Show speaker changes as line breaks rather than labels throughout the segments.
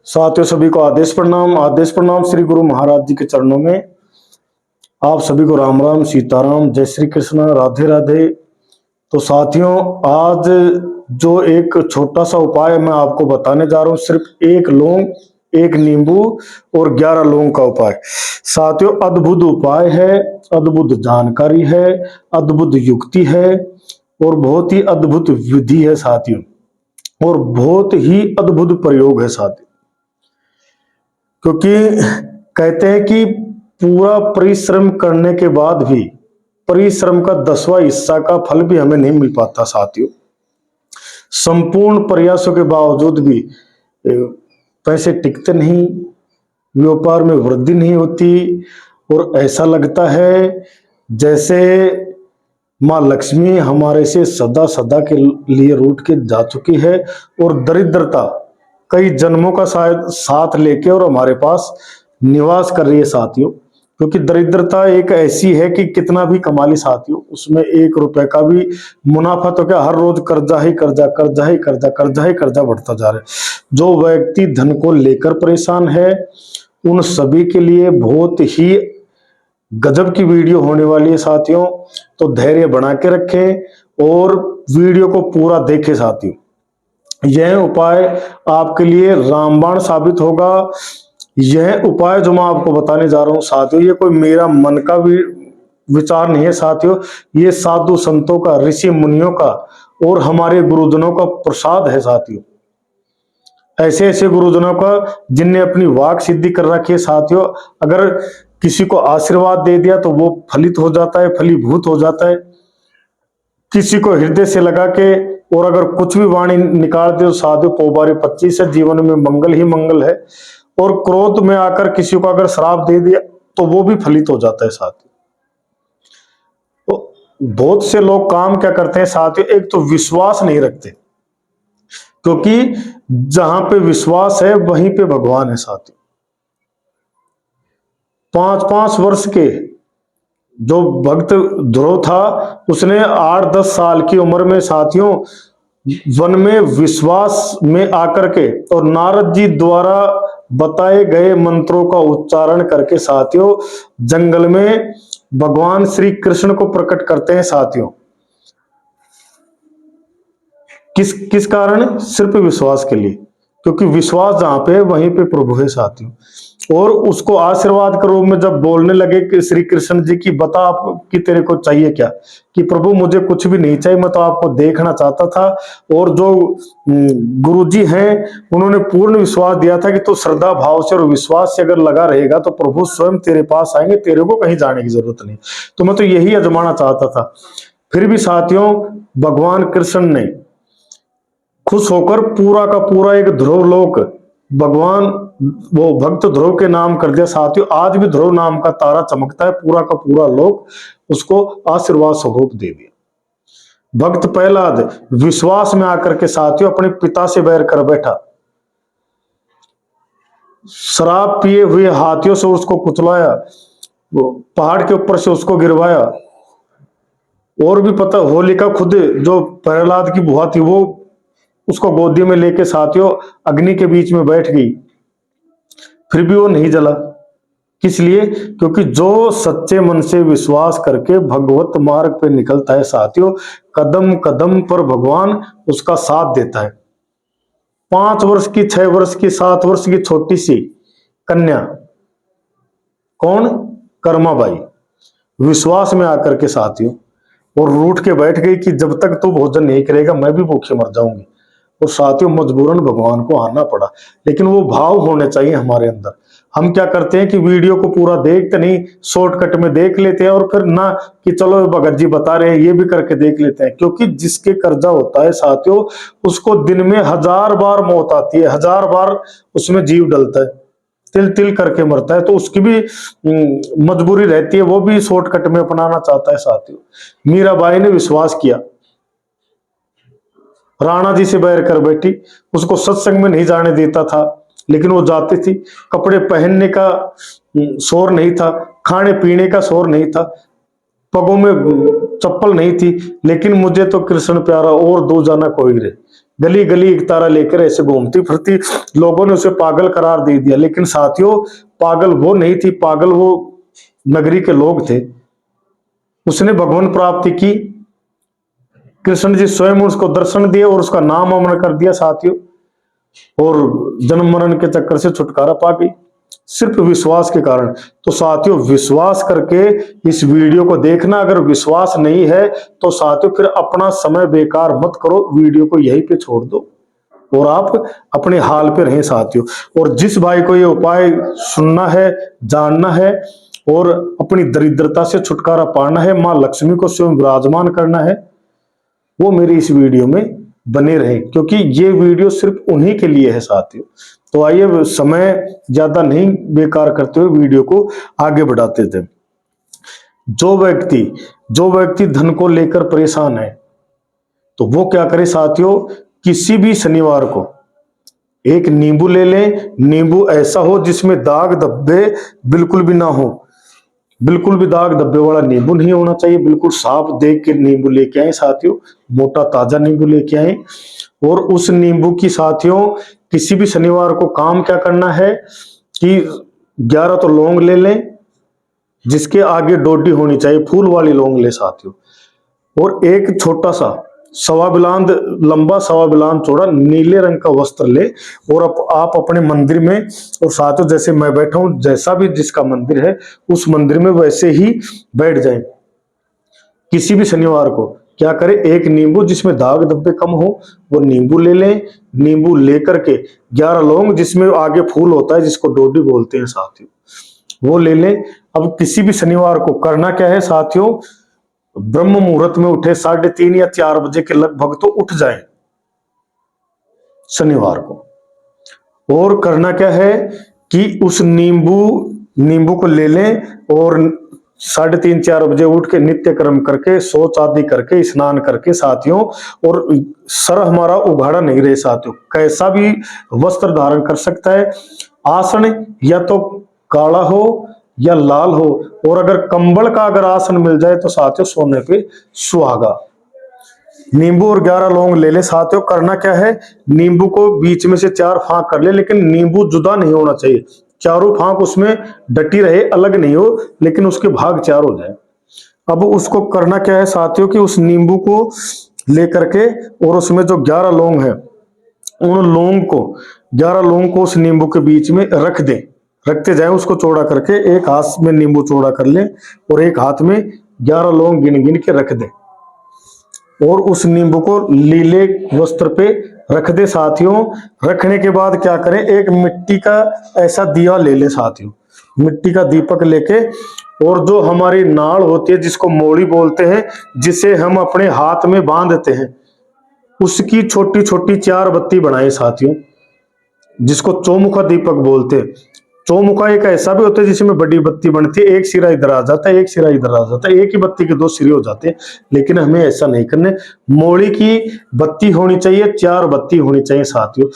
साथियों सभी को आदेश प्रणाम श्री गुरु महाराज जी के चरणों में। आप सभी को राम राम, सीताराम, जय श्री कृष्ण, राधे राधे। तो साथियों, आज जो एक छोटा सा उपाय मैं आपको बताने जा रहा हूं, सिर्फ एक लौंग, एक नींबू और 11 लौंग का उपाय। साथियों, अद्भुत उपाय है, अद्भुत जानकारी है, अद्भुत युक्ति है और बहुत ही अद्भुत विधि है साथियों, और बहुत ही अद्भुत प्रयोग है साथियों। क्योंकि कहते हैं कि पूरा परिश्रम करने के बाद भी परिश्रम का 10वां हिस्सा का फल भी हमें नहीं मिल पाता साथियों। संपूर्ण प्रयासों के बावजूद भी पैसे टिकते नहीं, व्यापार में वृद्धि नहीं होती और ऐसा लगता है जैसे माँ लक्ष्मी हमारे से सदा सदा के लिए रूठ के जा चुकी है और दरिद्रता कई जन्मों का शायद साथ लेके और हमारे पास निवास कर रही है साथियों। क्योंकि दरिद्रता एक ऐसी है कि कितना भी कमा ली साथियों, उसमें 1 रुपए का भी मुनाफा तो क्या, हर रोज कर्जा ही कर्जा, कर्जा ही कर्जा, कर्जा ही कर्जा बढ़ता जा रहा है। जो व्यक्ति धन को लेकर परेशान है, उन सभी के लिए बहुत ही गजब की वीडियो होने वाली है साथियों। तो धैर्य बना के रखें और वीडियो को पूरा देखें साथियों। यह उपाय आपके लिए रामबाण साबित होगा। यह उपाय जो मैं आपको बताने जा रहा हूं साथियों, ये कोई मेरा मन का विचार नहीं है साथियों, ये साधु संतों का, ऋषि मुनियों का और हमारे गुरुजनों का प्रसाद है साथियों। ऐसे ऐसे गुरुजनों का जिनने अपनी वाक सिद्धि कर रखी है साथियों। अगर किसी को आशीर्वाद दे दिया तो वो फलित हो जाता है, फलीभूत हो जाता है। किसी को हृदय से लगा के और अगर कुछ भी वाणी निकाल दे तो साधु पोबारी 25 है, जीवन में मंगल ही मंगल है। और क्रोध में आकर किसी को अगर श्राप दे दिया तो वो भी फलित हो जाता है साथियों। तो बहुत से लोग काम क्या करते हैं साथियों, एक तो विश्वास नहीं रखते, क्योंकि जहां पे विश्वास है वहीं पे भगवान है साथियों। 5-5 वर्ष के जो भक्त ध्रुव था, उसने 8-10 साल की उम्र में साथियों वन में विश्वास में आकर के और नारद जी द्वारा बताए गए मंत्रों का उच्चारण करके साथियों जंगल में भगवान श्री कृष्ण को प्रकट करते हैं साथियों। किस कारण? सिर्फ विश्वास के लिए, क्योंकि विश्वास जहां पे वहीं पे प्रभु है साथियों। और उसको आशीर्वाद के रूप में जब बोलने लगे कि श्री कृष्ण जी की बता आप कि तेरे को चाहिए क्या, कि प्रभु मुझे कुछ भी नहीं चाहिए, मैं तो आपको देखना चाहता था। और जो गुरु जी हैं उन्होंने पूर्ण विश्वास दिया था कि तू श्रद्धा भाव से और विश्वास से अगर लगा रहेगा तो प्रभु स्वयं तेरे पास आएंगे, तेरे को कहीं जाने की जरूरत नहीं। तो मैं तो यही आजमाना चाहता था। फिर भी साथियों भगवान कृष्ण ने खुश होकर पूरा का पूरा एक ध्रुव लोक भगवान वो भक्त ध्रुव के नाम कर दिया साथियों। आज भी ध्रुव नाम का तारा चमकता है, पूरा का पूरा लोक उसको आशीर्वाद स्वरूप दे दिया। भक्त प्रहलाद विश्वास में आकर के साथियों अपने पिता से बैर कर बैठा, शराब पिए हुए हाथियों से उसको कुचलाया, वो पहाड़ के ऊपर से उसको गिरवाया। और भी पता, होलिका खुद जो प्रहलाद की बुआ थी वो उसको गोदी में लेके साथियों अग्नि के बीच में बैठ गई, फिर भी वो नहीं जला। किस लिए? क्योंकि जो सच्चे मन से विश्वास करके भगवत मार्ग पे निकलता है साथियों, कदम कदम पर भगवान उसका साथ देता है। 5 वर्ष की, 6 वर्ष की, 7 वर्ष की छोटी सी कन्या, कौन? कर्माबाई, विश्वास में आकर के साथियों और रूठ के बैठ गई कि जब तक तू भोजन नहीं करेगा मैं भी भूखे मर जाऊंगी। और साथियों मजबूरन भगवान को आना पड़ा, लेकिन वो भाव होने चाहिए हमारे अंदर। हम क्या करते हैं कि वीडियो को पूरा देखते नहीं, शॉर्टकट में देख लेते हैं और फिर ना कि चलो भगत जी बता रहे हैं ये भी करके देख लेते हैं। क्योंकि जिसके कर्जा होता है साथियों उसको दिन में 1000 बार मौत आती है, 1000 बार उसमें जीव डलता है, तिल तिल करके मरता है। तो उसकी भी मजबूरी रहती है, वो भी शॉर्टकट में अपनाना चाहता है साथियों। मीराबाई ने विश्वास किया, राणा जी से बैर कर बैठी, उसको सत्संग में नहीं जाने देता था लेकिन वो जाती थी। कपड़े पहनने का शोर नहीं था, खाने पीने का शोर नहीं था, पगों में चप्पल नहीं थी, लेकिन मुझे तो कृष्ण प्यारा और दो जाना कोई रे, गली गली एक तारा लेकर ऐसे घूमती फिरती, लोगों ने उसे पागल करार दे दिया। लेकिन साथियों, पागल वो नहीं थी, पागल वो नगरी के लोग थे। उसने भगवान प्राप्ति की, कृष्ण जी स्वयं उसको दर्शन दिए और उसका नाम अमर कर दिया साथियों, और जन्म मरण के चक्कर से छुटकारा पा गई सिर्फ विश्वास के कारण। तो साथियों, विश्वास करके इस वीडियो को देखना। अगर विश्वास नहीं है तो साथियों फिर अपना समय बेकार मत करो, वीडियो को यहीं पे छोड़ दो और आप अपने हाल पे रहें साथियों। और जिस भाई को ये उपाय सुनना है, जानना है और अपनी दरिद्रता से छुटकारा पाना है, मां लक्ष्मी को स्वयं विराजमान करना है, वो मेरी इस वीडियो में बने रहे, क्योंकि ये वीडियो सिर्फ उन्हीं के लिए है साथियों। तो आइए समय ज्यादा नहीं बेकार करते हुए वीडियो को आगे बढ़ाते थे। जो व्यक्ति धन को लेकर परेशान है तो वो क्या करे साथियों, किसी भी शनिवार को एक नींबू ले लें। नींबू ऐसा हो जिसमें दाग धब्बे बिल्कुल भी ना हो, बिल्कुल भी दाग धब्बे वाला नींबू नहीं होना चाहिए। बिल्कुल साफ देख के नींबू लेके आए साथियों, मोटा ताजा नींबू लेके आए। और उस नींबू की साथियों किसी भी शनिवार को काम क्या करना है कि 11 तो लौंग ले लें, जिसके आगे डोडी होनी चाहिए, फूल वाली लौंग ले साथियों। और एक छोटा सा सवा बिलांद लंबा, सवा बिलांद चौड़ा नीले रंग का वस्त्र ले और आप अपने मंदिर में, और साथियों जैसे मैं बैठा हूं, जैसा भी जिसका मंदिर है उस मंदिर में वैसे ही बैठ जाएं। किसी भी शनिवार को क्या करें, एक नींबू जिसमें दाग धब्बे कम हो वो नींबू ले लें। नींबू लेकर के 11 लौंग जिसमें आगे फूल होता है, जिसको डोडी बोलते हैं साथियों, वो ले लें। अब किसी भी शनिवार को करना क्या है साथियों, ब्रह्म मुहूर्त में उठे, 3:30 या 4 बजे के लगभग तो उठ जाएं शनिवार को। और करना क्या है कि उस नींबू को ले लें और 3:30-4 बजे उठ के नित्य कर्म करके, शौच आदि करके, स्नान करके साथियों, और सर हमारा उघाड़ा नहीं रहे साथियों, कैसा भी वस्त्र धारण कर सकता है। आसन या तो काला हो या लाल हो, और अगर कंबल का अगर आसन मिल जाए तो साथियों सोने पे सुहागा। नींबू और 11 लौंग ले ले साथियों। करना क्या है, नींबू को बीच में से 4 फांक कर ले, लेकिन नींबू जुदा नहीं होना चाहिए, चारों फांक उसमें डटी रहे, अलग नहीं हो, लेकिन उसके भाग 4 हो जाए। अब उसको करना क्या है साथियों कि उस नींबू को लेकर के और उसमें जो 11 लौंग है, उन लौंग को 11 लौंग को उस नींबू के बीच में रख दें, रखते जाए उसको चौड़ा करके। एक हाथ में नींबू चौड़ा कर लें और एक हाथ में 11 लौंग गिन गिन के रख दें, और उस नींबू को नीले वस्त्र पे रख दे साथियों। रखने के बाद क्या करें, एक मिट्टी का ऐसा दिया ले ले साथियों, मिट्टी का दीपक लेके, और जो हमारी नाड़ होती है जिसको मोड़ी बोलते हैं, जिसे हम अपने हाथ में बांधते हैं, उसकी छोटी छोटी 4 बत्ती बनाए साथियों, जिसको चौमुखा दीपक बोलते हैं। चौमुखा एक ऐसा भी होता है जिसमें बड़ी बत्ती बनती है, एक सिरा इधर आ जाता है, एक सिरा इधर आ जाता है, एक ही बत्ती के 2 सिरे हो जाते हैं। लेकिन हमें ऐसा नहीं करने, मोड़ी की बत्ती होनी चाहिए, 4 बत्ती होनी चाहिए साथियों।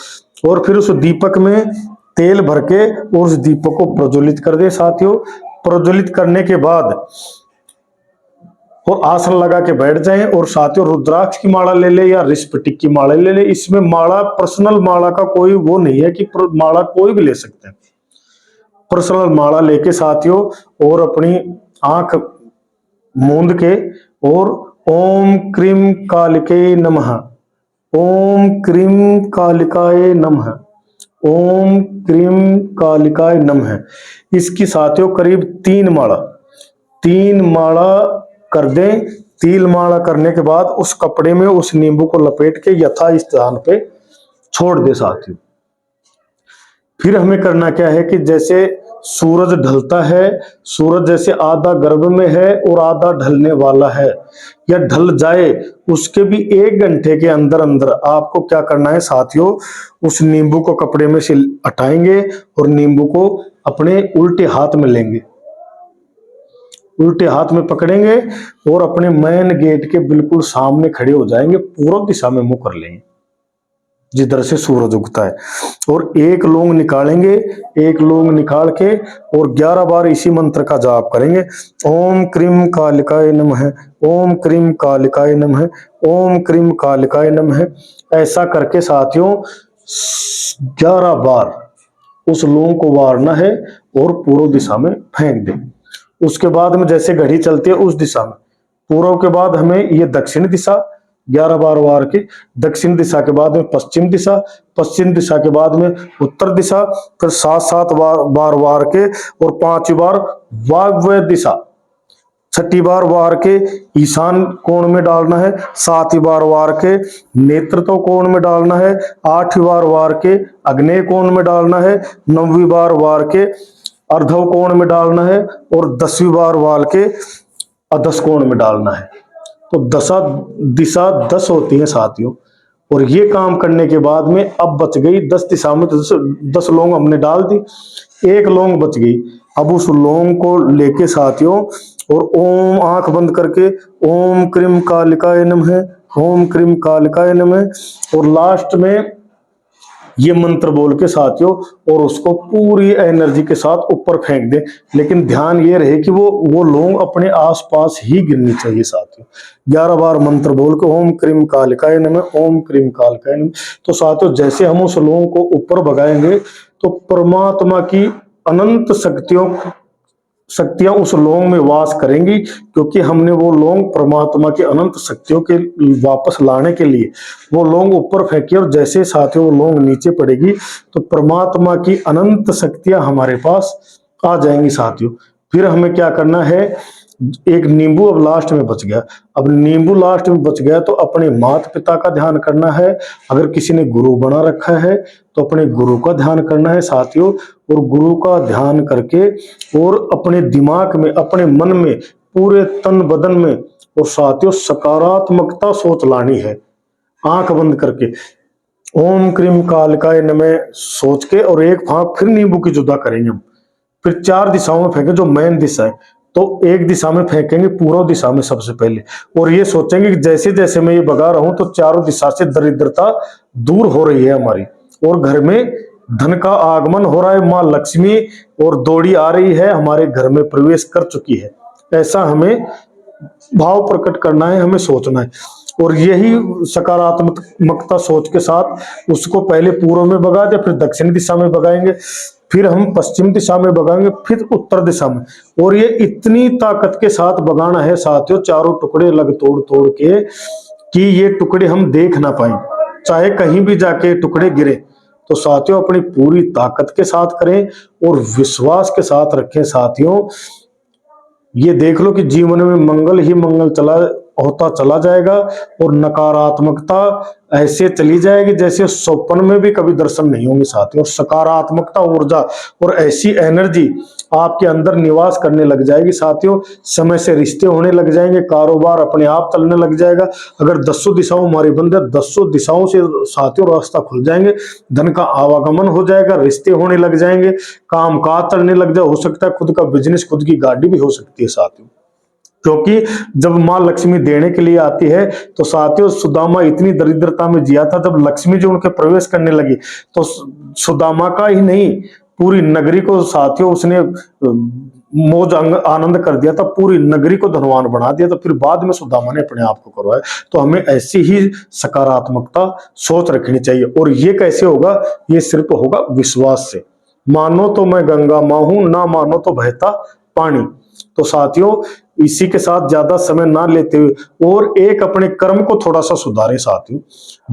और फिर उस दीपक में तेल भर के और उस दीपक को प्रज्वलित कर दे साथियों। प्रज्वलित करने के बाद और आसन लगा के बैठ जाएं, और साथियों रुद्राक्ष की माला ले ले या ऋषपटिक की माला ले ले। इसमें माला, पर्सनल माला का कोई वो नहीं है कि माला कोई भी ले सकते हैं। पर्सनल माला लेके साथियों, और अपनी आंख मूंद के और ओम क्रीम कालिके नमः, ओम क्रीम कालिकाय नमः, ओम क्रीम कालिकाय नमः, इसकी साथियों करीब 3 माला कर दें। 3 माला करने के बाद उस कपड़े में उस नींबू को लपेट के यथा स्थान पे छोड़ दे साथियों। फिर हमें करना क्या है कि जैसे सूरज ढलता है, सूरज जैसे आधा गर्भ में है और आधा ढलने वाला है या ढल जाए, उसके भी 1 घंटे के अंदर अंदर आपको क्या करना है साथियों, उस नींबू को कपड़े में से हटाएंगे और नींबू को अपने उल्टे हाथ में लेंगे, उल्टे हाथ में पकड़ेंगे और अपने मेन गेट के बिल्कुल सामने खड़े हो जाएंगे, पूर्व दिशा में मुंह कर लेंगे। जिधर से सूरज उगता है। और एक लौंग निकालेंगे, एक लौंग निकाल के और 11 बार इसी मंत्र का जाप करेंगे। ओम क्रीम कालिकाय नमः, ओम क्रीम कालिकाय नमः, ओम क्रीम कालिकाय नमः। ऐसा करके साथियों 11 बार उस लौंग को वारना है और पूर्व दिशा में फेंक दे। उसके बाद में जैसे घड़ी चलती है उस दिशा में, पूर्व के बाद हमें ये दक्षिण दिशा 11 बार वार के, दक्षिण दिशा के बाद में पश्चिम दिशा, पश्चिम दिशा के बाद में उत्तर दिशा, फिर 7-7 बार वार के और 5 बार वायव्य दिशा, 6 बार वार के ईशान कोण में डालना है, 7 बार वार के नेत्रत्व कोण में डालना है, 8 बार वार के अग्नेय कोण में डालना है, 9वीं बार वार के अर्धव कोण में डालना है और 10वीं बार वार के अधस कोण में डालना है। तो दिशा 10 होती है साथियों। और ये काम करने के बाद में अब बच गई 10 दिशा में, 10 लौंग हमने डाल दी, एक लौंग बच गई। अब उस लौंग को लेके साथियों और ओम, आंख बंद करके ओम क्रीम कालिकाय नमः, ओम क्रीम कालिकाय नमः और लास्ट में ये मंत्र बोल के साथियों और उसको पूरी एनर्जी के साथ ऊपर फेंक दे। लेकिन ध्यान ये रहे कि वो लौंग अपने आसपास ही गिरनी चाहिए साथियों। 11 बार मंत्र बोल के ओम क्रीम कालिकाय नमः, ओम क्रीम कालिकाय नमः। तो साथियों जैसे हम उस लौंग को ऊपर भगाएंगे तो परमात्मा की अनंत शक्तियां उस लौंग में वास करेंगी, क्योंकि हमने वो लौंग परमात्मा की अनंत शक्तियों के वापस लाने के लिए वो लौंग ऊपर फेंकी। और जैसे साथियों वो लौंग नीचे पड़ेगी तो परमात्मा की अनंत शक्तियां हमारे पास आ जाएंगी साथियों। फिर हमें क्या करना है, एक नींबू अब लास्ट में बच गया। अब नींबू लास्ट में बच गया तो अपने माता पिता का ध्यान करना है। अगर किसी ने गुरु बना रखा है तो अपने गुरु का ध्यान करना है साथियों। और गुरु का ध्यान करके और अपने दिमाग में, अपने मन में, पूरे तन बदन में और साथियों सकारात्मकता सोच लानी है। आंख बंद करके ओम क्रीम कालिकाय नमः सोच के और एक फांक फिर नींबू की जुदा करेंगे हम। फिर 4 दिशाओं में फेंके, जो मेन दिशा है तो एक दिशा में फेंकेंगे, पूर्व दिशा में सबसे पहले। और ये सोचेंगे कि जैसे जैसे मैं ये भगा रहा हूं तो चारों दिशा से दरिद्रता दूर हो रही है हमारी और घर में धन का आगमन हो रहा है। माँ लक्ष्मी और दौड़ी आ रही है, हमारे घर में प्रवेश कर चुकी है। ऐसा हमें भाव प्रकट करना है, हमें सोचना है। और यही सकारात्मकता सोच के साथ उसको पहले पूर्व में भगा दे, फिर दक्षिण दिशा में भगाएंगे, फिर हम पश्चिम दिशा में भगाएंगे, फिर उत्तर दिशा में। और ये इतनी ताकत के साथ भगाना है साथियों, चारों टुकड़े लग तोड़ तोड़ के, कि ये टुकड़े हम देख ना पाए, चाहे कहीं भी जाके टुकड़े गिरे। तो साथियों अपनी पूरी ताकत के साथ करें और विश्वास के साथ रखें साथियों। ये देख लो कि जीवन में मंगल ही मंगल होता चला जाएगा और नकारात्मकता ऐसे चली जाएगी जैसे स्वप्न में भी कभी दर्शन नहीं होंगे साथियों। सकारात्मकता ऊर्जा और ऐसी एनर्जी आपके अंदर निवास करने लग जाएगी साथियों। समय से रिश्ते होने लग जाएंगे, कारोबार अपने आप चलने लग जाएगा। अगर 10 दिशाओं हमारी बंद है, 10 दिशाओं से साथियों रास्ता खुल जाएंगे, धन का आवागमन हो जाएगा, रिश्ते होने लग जाएंगे, काम काज चलने लग जाए। हो सकता है खुद का बिजनेस, खुद की गाड़ी भी हो सकती है साथियों। क्योंकि जब मां लक्ष्मी देने के लिए आती है तो साथियों सुदामा इतनी दरिद्रता में जिया था, जब लक्ष्मी जी उनके प्रवेश करने लगी तो सुदामा का ही नहीं पूरी नगरी को साथियों उसने मौज आनंद कर दिया था, पूरी नगरी को धनवान बना दिया। तो फिर बाद में सुदामा ने अपने आप को करवाया। तो हमें ऐसी ही सकारात्मकता सोच रखनी चाहिए। और ये कैसे होगा, ये सिर्फ होगा विश्वास से। मानो तो मैं गंगा मां हूं, ना मानो तो बहता पानी। तो साथियों इसी के साथ ज्यादा समय ना लेते हुए और एक अपने कर्म को थोड़ा सा सुधारें साथियों।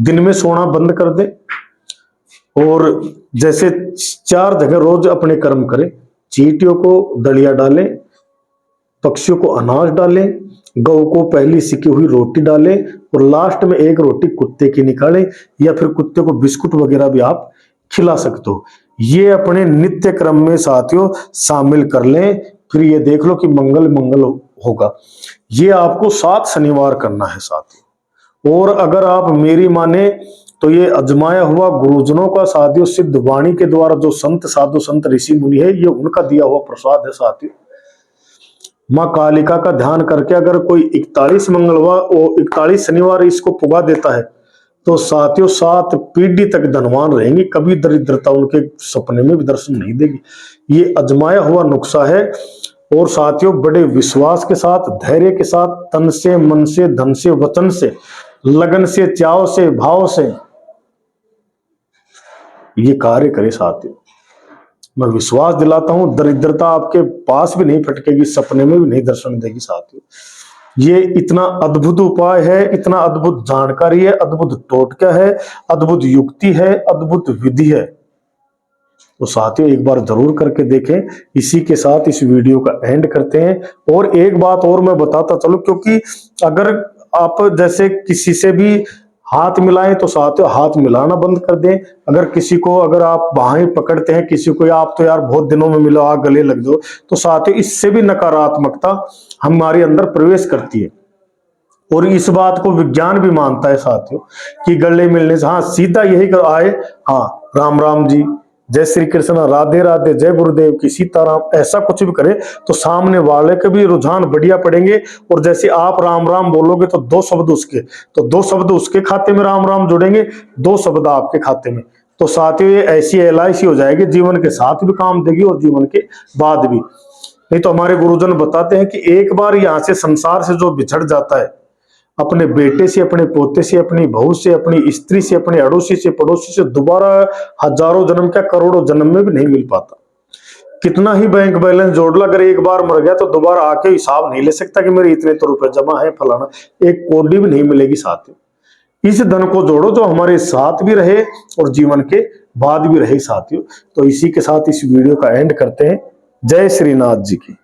दिन में सोना बंद कर दें और जैसे 4 जगह रोज अपने कर्म करें। चींटियों को दलिया डालें, पक्षियों को अनाज डालें, गौ को पहली सिकी हुई रोटी डालें और लास्ट में एक रोटी कुत्ते की निकालें, या फिर कुत्ते को बिस्कुट वगैरह भी आप खिला सकते हो। ये अपने नित्य क्रम में साथियों शामिल कर लें। फिर ये देख लो कि मंगल मंगल होगा। ये आपको 7 शनिवार करना है साथियों। और अगर आप मेरी माने तो ये अजमाया हुआ गुरुजनों का साथियों सिद्ध वाणी के द्वारा जो संत साधु संत ऋषि मुनि है, ये उनका दिया हुआ प्रसाद है साथियों। माँ कालिका का ध्यान करके अगर कोई 41 मंगलवार और 41 शनिवार इसको पुगा देता है तो साथियों 7 पीढ़ी तक धनवान रहेंगे, कभी दरिद्रता उनके सपने में भी दर्शन नहीं देगी। ये आजमाया हुआ नुस्खा है। और साथियों बड़े विश्वास के साथ, धैर्य के साथ, तन से, मन से, धन से, वचन से, लगन से, चाव से, भाव से ये कार्य करे साथियों। मैं विश्वास दिलाता हूं दरिद्रता आपके पास भी नहीं फटकेगी, सपने में भी नहीं दर्शन देगी साथियों। ये इतना अद्भुत उपाय है, इतना अद्भुत जानकारी है, अद्भुत टोटका है, अद्भुत युक्ति है, अद्भुत विधि है। तो साथियों एक बार जरूर करके देखें। इसी के साथ इस वीडियो का एंड करते हैं। और एक बात और मैं बताता चलूं, क्योंकि अगर आप जैसे किसी से भी हाथ मिलाएं तो साथियों हाथ मिलाना बंद कर दें। अगर किसी को अगर आप बाहें पकड़ते हैं किसी को, आप तो यार बहुत दिनों में मिलो, आप गले लग जाओ, तो साथियों इससे भी नकारात्मकता हमारे अंदर प्रवेश करती है। और इस बात को विज्ञान भी मानता है साथियों कि गले मिलने से, हाँ सीधा यही आए, हाँ राम राम जी, जय श्री कृष्ण, राधे राधे, जय गुरुदेव की, सीताराम, ऐसा कुछ भी करे तो सामने वाले के भी रुझान बढ़िया पड़ेंगे। और जैसे आप राम राम बोलोगे तो 2 शब्द उसके, तो 2 शब्द उसके खाते में राम राम जुड़ेंगे, 2 शब्द आपके खाते में। तो साथियों ये ऐसी LIC हो जाएगी, जीवन के साथ भी काम देगी और जीवन के बाद भी। नहीं तो हमारे गुरुजन बताते हैं कि एक बार यहां से संसार से जो बिछड़ जाता है, अपने बेटे से, अपने पोते से, अपनी बहू से, अपनी स्त्री से, अपने अड़ोसी से, पड़ोसी से दोबारा हजारों जन्म क्या करोड़ों जन्म में भी नहीं मिल पाता। कितना ही बैंक बैलेंस जोड़ ला, अगर एक बार मर गया तो दोबारा आके हिसाब नहीं ले सकता कि मेरे इतने तो रुपए जमा है, फलाना, एक कौड़ी भी नहीं मिलेगी साथियों। इस धन को जोड़ो जो हमारे साथ भी रहे और जीवन के बाद भी रहे साथियों। तो इसी के साथ इस वीडियो का एंड करते हैं। जय श्रीनाथ जी की।